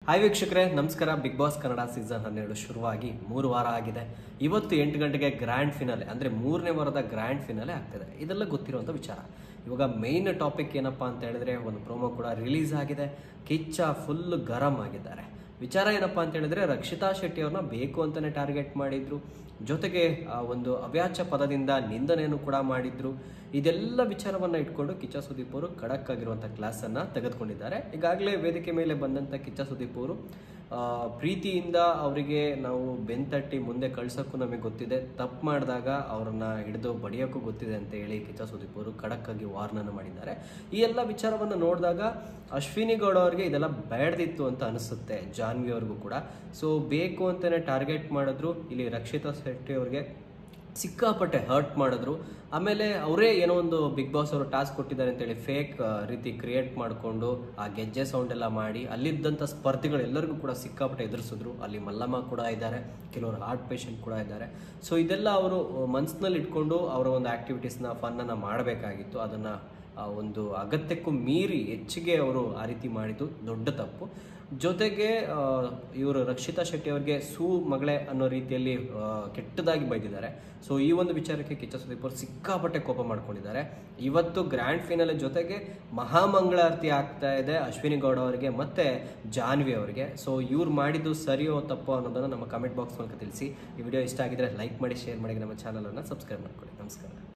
Hi ವೀಕ್ಷಕರೇ, ನಮಸ್ಕಾರ. Big boss Kannada season 12 ಶುರುವಾಗಿ 3 ವಾರ ಆಗಿದೆ. ಇವತ್ತು 8 ಗಂಟೆಗೆ ಗ್ರ್ಯಾಂಡ್ ಫಿನಾಲೆ ಅಂದರೆ 3ನೇ ವಾರದ ಗ್ರ್ಯಾಂಡ್ ಫಿನಾಲೆ ಆಗ್ತದೆ. ಇದೆಲ್ಲ ಗೊತ್ತಿರುವಂಥ ವಿಚಾರ. ಇವಾಗ ಮೇನ್ ಟಾಪಿಕ್ ಏನಪ್ಪಾ ಅಂತ ಹೇಳಿದ್ರೆ, ಒಂದು ಪ್ರೋಮೋ ಕೂಡ ರಿಲೀಸ್ ಆಗಿದೆ. ಕಿಚ್ಚ ಫುಲ್ ಗರಂ ಆಗಿದ್ದಾರೆ. ವಿಚಾರ ಏನಪ್ಪಾ ಅಂತ ಹೇಳಿದ್ರೆ, ರಕ್ಷಿತಾ ಶೆಟ್ಟಿ ಅವ್ರನ್ನ ಬೇಕು ಅಂತಾನೆ ಟಾರ್ಗೆಟ್ ಮಾಡಿದ್ರು. ಜೊತೆಗೆ ಒಂದು ಅವ್ಯಾಚ ಪದದಿಂದ ನಿಂದನೆಯನ್ನು ಕೂಡ ಮಾಡಿದ್ರು. ಇದೆಲ್ಲ ವಿಚಾರವನ್ನ ಇಟ್ಕೊಂಡು ಕಿಚ್ಚ ಸುದೀಪ್ ಅವರು ಖಡಕ್ ಆಗಿರುವಂಥ ಕ್ಲಾಸ್ ಅನ್ನ ತೆಗೆದುಕೊಂಡಿದ್ದಾರೆ. ಈಗಾಗಲೇ ವೇದಿಕೆ ಮೇಲೆ ಬಂದಂತ ಕಿಚ್ಚ ಸುದೀಪ್ ಅವರು ಪ್ರೀತಿಯಿಂದ ಅವರಿಗೆ ನಾವು ಬೆಂತಟ್ಟಿ ಮುಂದೆ ಕಳ್ಸೋಕ್ಕೂ ನಮಗೆ ಗೊತ್ತಿದೆ, ತಪ್ಪು ಮಾಡಿದಾಗ ಅವ್ರನ್ನ ಹಿಡಿದು ಬಡಿಯೋಕ್ಕೂ ಗೊತ್ತಿದೆ ಅಂತ ಹೇಳಿ ಕಿಚ್ಚ ಸುದೀಪ್ ಅವರು ಖಡಕ್ ಆಗಿ ವಾರ್ನನ್ನು ಮಾಡಿದ್ದಾರೆ. ಈ ಎಲ್ಲ ವಿಚಾರವನ್ನು ನೋಡಿದಾಗ ಅಶ್ವಿನಿ ಗೌಡ ಅವರಿಗೆ ಇದೆಲ್ಲ ಬೇಡದಿತ್ತು ಅಂತ ಅನಿಸುತ್ತೆ, ಜಾನ್ವಿ ಅವ್ರಿಗೂ ಕೂಡ. ಸೊ ಬೇಕು ಅಂತಾನೆ ಟಾರ್ಗೆಟ್ ಮಾಡಿದ್ರು. ಇಲ್ಲಿ ರಕ್ಷಿತಾ ಶೆಟ್ಟಿ ಅವ್ರಿಗೆ ಸಿಕ್ಕಾಪಟ್ಟೆ ಹರ್ಟ್ ಮಾಡಿದ್ರು. ಆಮೇಲೆ ಅವರೇ ಏನೋ ಒಂದು ಬಿಗ್ ಬಾಸ್ ಅವರು ಟಾಸ್ಕ್ ಕೊಟ್ಟಿದ್ದಾರೆ ಅಂತೇಳಿ ಫೇಕ್ ರೀತಿ ಕ್ರಿಯೇಟ್ ಮಾಡಿಕೊಂಡು ಆ ಗೆಜ್ಜೆ ಸೌಂಡ್ ಎಲ್ಲ ಮಾಡಿ ಅಲ್ಲಿದ್ದಂಥ ಸ್ಪರ್ಧಿಗಳು ಎಲ್ಲರಿಗೂ ಕೂಡ ಸಿಕ್ಕಾಪಟ್ಟೆ ಎದುರಿಸಿದ್ರು. ಅಲ್ಲಿ ಮಲ್ಲಮ್ಮ ಕೂಡ ಇದ್ದಾರೆ, ಕೆಲವರು ಹಾರ್ಟ್ ಪೇಷಂಟ್ ಕೂಡ ಇದ್ದಾರೆ. ಸೊ ಇದೆಲ್ಲ ಅವರು ಮನಸ್ಸಿನಲ್ಲಿ ಇಟ್ಕೊಂಡು ಅವರ ಒಂದು ಆಕ್ಟಿವಿಟೀಸ್ನ ಫನ್ನನ್ನು ಮಾಡಬೇಕಾಗಿತ್ತು. ಅದನ್ನು ಒಂದು ಅಗತ್ಯಕ್ಕೂ ಮೀರಿ ಹೆಚ್ಚಿಗೆ ಅವರು ಆ ರೀತಿ ಮಾಡಿದ್ದು ದೊಡ್ಡ ತಪ್ಪು. ಜೊತೆಗೆ ಇವರು ರಕ್ಷಿತಾ ಶೆಟ್ಟಿ ಅವರಿಗೆ ಸೂ ಮಗಳೇ ಅನ್ನೋ ರೀತಿಯಲ್ಲಿ ಕೆಟ್ಟದಾಗಿ ಬೈದಿದ್ದಾರೆ. ಸೊ ಈ ಒಂದು ವಿಚಾರಕ್ಕೆ ಕಿಚ್ಚ ಸುದೀಪ್ ಅವರು ಸಿಕ್ಕಾಪಟ್ಟೆ ಕೋಪ ಮಾಡ್ಕೊಂಡಿದ್ದಾರೆ. ಇವತ್ತು ಗ್ರ್ಯಾಂಡ್ ಫಿನಾಲೆ ಜೊತೆಗೆ ಮಹಾಮಂಗಳಾರತಿ ಆಗ್ತಾ ಇದೆ ಅಶ್ವಿನಿ ಗೌಡ ಅವರಿಗೆ ಮತ್ತೆ ಜಾನ್ವಿ ಅವರಿಗೆ. ಸೊ ಇವ್ರು ಮಾಡಿದ್ದು ಸರಿಯೋ ತಪ್ಪೋ ಅನ್ನೋದನ್ನು ನಮ್ಮ ಕಮೆಂಟ್ ಬಾಕ್ಸ್ ಮೂಲಕ ತಿಳಿಸಿ. ಈ ವಿಡಿಯೋ ಇಷ್ಟ ಆಗಿದ್ರೆ ಲೈಕ್ ಮಾಡಿ, ಶೇರ್ ಮಾಡಿ, ನಮ್ಮ ಚಾನಲನ್ನು ಸಬ್ಸ್ಕ್ರೈಬ್ ಮಾಡ್ಕೊಳ್ಳಿ. ನಮಸ್ಕಾರ.